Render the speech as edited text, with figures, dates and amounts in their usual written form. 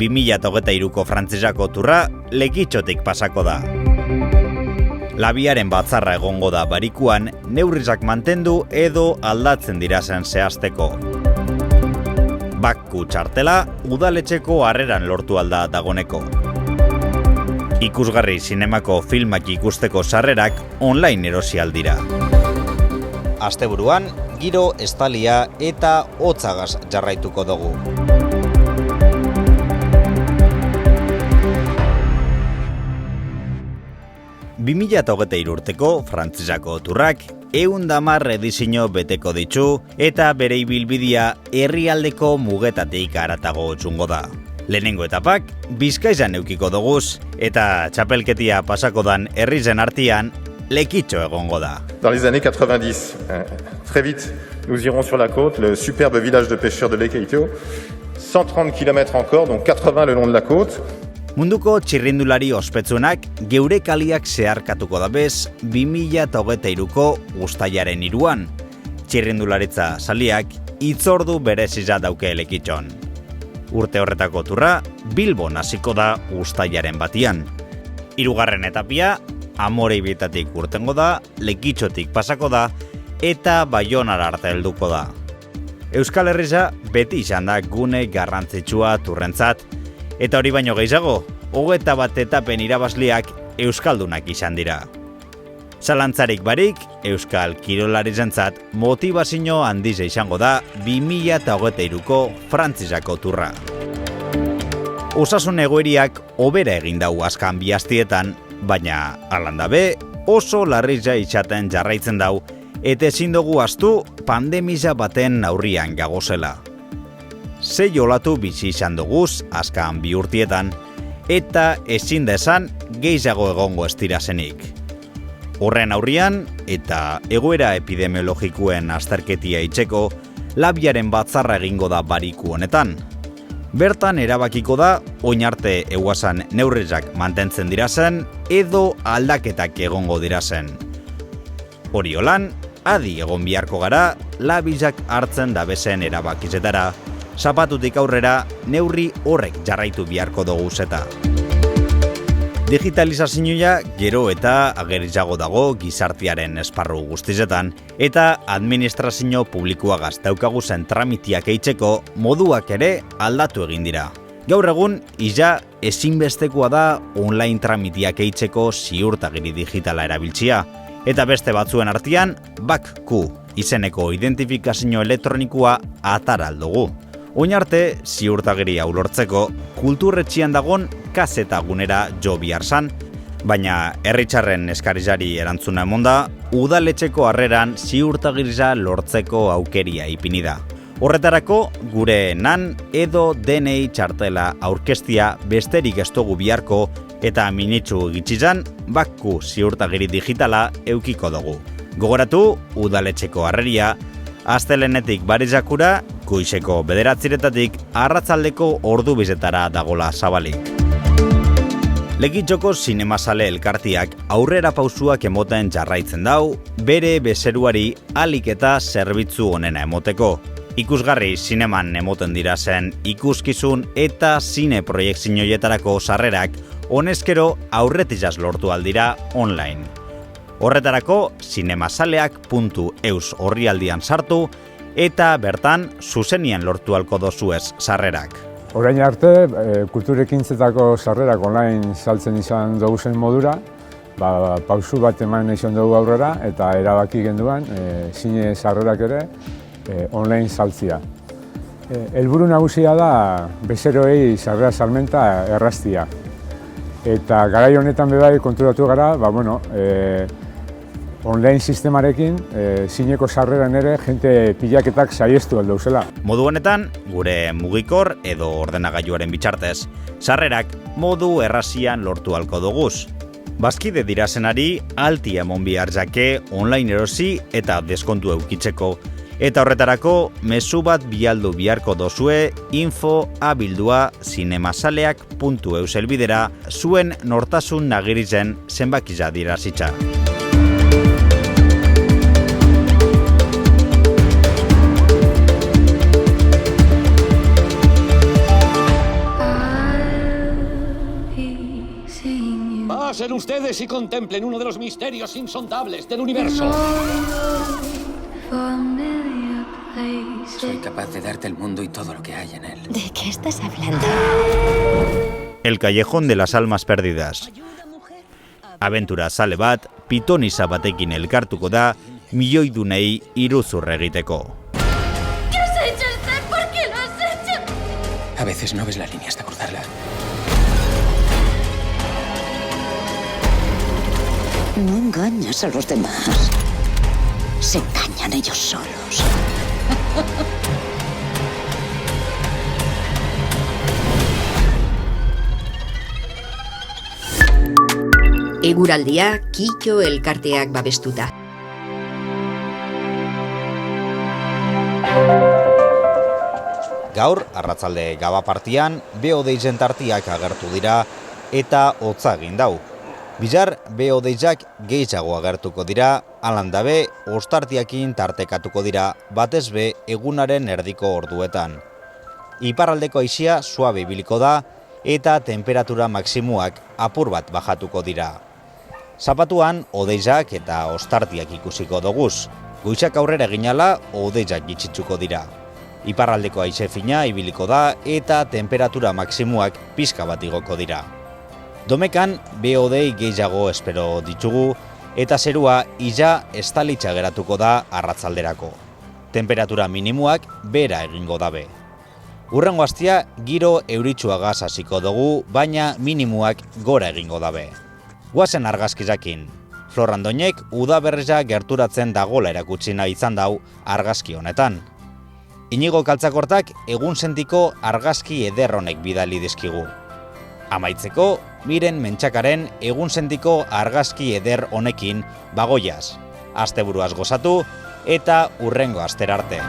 2023ko frantsesako turra Lekitxotik pasako da. Labiaren batzarra egongo da barikuan, neurrizak mantendu edo aldatzen dirazen zehazteko. Bakku txartela, udaletxeko harreran lortu alda dagoneko. Ikusgarri zinemako filmak ikusteko sarrerak online erosi aldira. Asteburuan, giro, estalia eta hotzagaz jarraituko dugu. urteko frantsesako turrak 110 edizio beteko ditu eta bere ibilbidea herrialdeko mugetatik haratago txungo da. Lehenengo etapak Bizkaian eukiko doguz eta txapelketia pasako dan herrizen artean Lekitxo egongo da. Dans les années 90, très vite, nous irons sur la côte, le superbe village de pêcheurs de Lekitxo, 130 km encore, donc 80 le long de la côte. Munduko txirrindulari ospetsunak geure kaliak zeharkatuko dabez 2023ko uztailaren 3an. Txirrindularitza saliak hitzordu bereziza dauke Lekitxon. Urte horretako turra Bilbon hasiko da uztailaren 1an. 3. etapia Amorebietatik urtengo da, Lekitxotik pasako da eta Baionara arte helduko da. Euskal Herria beti izan da gune garrantzitsua turrentzat, eta hori baino gehiago, 21 etapen irabazliak euskaldunak izan dira. Zalantzarik barik, euskal kirolarizentzat motivazio handize izango da 2023ko frantsesako turra. Osasun egoeriak hobera egin dau azkan bi astietan, baina alandabe oso larria izaten jarraitzen dau, eta ezin dugu ahaztu pandemia baten aurrian gagozela. 6 olatu bizi izan duguz azkan 2 urtietan, eta ezin da esan gehiago egongo ez dira zenik. Horren aurrian, eta egoera epidemiologikoen azterketia itzeko, labiaren batzarra egingo da bariku honetan. Bertan erabakiko da, oin arte eguazan neurrizak mantentzen dirazen, edo aldaketak egongo dirazen. Hori holan, adi egon biharko gara, labizak hartzen dabezen erabakizetara, zapatutik aurrera neurri horrek jarraitu biharko dugu zeta. Digitalizazioa gero eta agerizago dago gizartearen esparru guztizetan eta administrazio publikoagaz daukagu zen tramitiak eitzeko moduak ere aldatu egin dira. Gaur egun, ezinbestekoa da online tramitiak eitzeko ziurtagiri digitala erabiltzia, eta beste batzuen artean BAK-Q izeneko identifikazio elektronikoa atara aldugu. Oin arte, ziurtagiri hau lortzeko, kulturretxian dagon kaseta gunera jo bihar zan, baina herritxarren eskarizari erantzuna emonda, udaletxeko harreran ziurtagiriza lortzeko aukeria ipini da. Horretarako, gure NAN edo DNI txartela aurkestia besterik ez dugu biharko eta minitzu gitxizan BAK-Q ziurtagiri digitala eukiko dugu. Gogoratu, udaletxeko harreria, astelenetik barizakura, goizeko 9:00 arratzaldeko ordu bizetara dagola zabalik. Lekitxoko zinemasale elkartiak aurrera pausuak emoten jarraitzen dau, bere bezeruari alik eta zerbitzu onena emoteko. Ikusgarri zineman emoten dira zen ikuskizun eta zine proiektzioietarako sarrerak honezkero aurretizaz lortu aldira online. Horretarako, zinemasaleak.eus orrialdian sartu eta bertan zuzenian lortu halko dozuez sarrerak. Orain arte, kulturekintzetako sarrerak online saltzen izan dugu zen modura, pausu bat eman izan dugu aurrera eta erabaki genduan zine sarrerak ere online saltzia. Helburu nagusia da bezeroei sarrera salmenta erraztia. Eta garai honetan bebai konturatu gara, online sistemarekin, zineko sarreran ere, jente pilaketak saiestu aldauzela. Modu honetan, gure mugikor edo ordenagailuaren bitartez, sarrerak modu errazian lortu halko duguz. Bazkide dirazenari alti emon bihar jake online erosi eta deskontu eukitzeko, eta horretarako mezu bat bialdu biharko dozue info@zinemasaleak.eus helbidera zuen nortasun nagirizen zenbakiza dirazitza. Cierren ustedes y contemplen uno de los misterios insondables del universo. Soy capaz de darte el mundo y todo lo que hay en él. ¿De qué estás hablando? El callejón de las almas perdidas. Abentura zale bat, pitonisa batekin elkartuko da, milioidunei iruzur egiteko. ¿Qué has hecho, Esther? ¿Por qué lo has hecho? A veces no ves la línea hasta cruzarla. No engañas a los demás. Se engañan ellos solos. Eguraldia Kito elkarteak babestuta. Gaur, arratzalde gaba partian, beodeizen tartiak agertu dira eta hotza egin dau. Bizar, beodeizak gehiago agertuko dira, alandabe, ostartiakin tartekatuko dira, batez be egunaren erdiko orduetan. Iparraldeko haizia suabe ibiliko da eta temperatura maksimuak apur bat bajatuko dira. Zapatuan, odeizak eta ostartiak ikusiko doguz. Goizak aurrera eginala, odeizak gitxitzuko dira. Iparraldeko haize fina ibiliko da eta temperatura maksimuak pixka bat igoko dira. Domekan, beodei gehiago espero ditugu eta zerua ia estalitza geratuko da arratzalderako. Temperatura minimuak bera egingo dabe. Hurrengo astia giro euritsuagaz hasiko dugu, baina minimuak gora egingo dabe. Guazen argazkizakin. Florrandoinek udaberria gerturatzen dagola erakutsi nahi izan dau argazki honetan. Inigo Kaltzakortak egunsentiko argazki eder honek bidali dizkigu. Amaitzeko, Miren Mentxakaren egunsentiko argazki eder honekin bagoiaz. Asteburuaz gozatu eta hurrengo astera arte.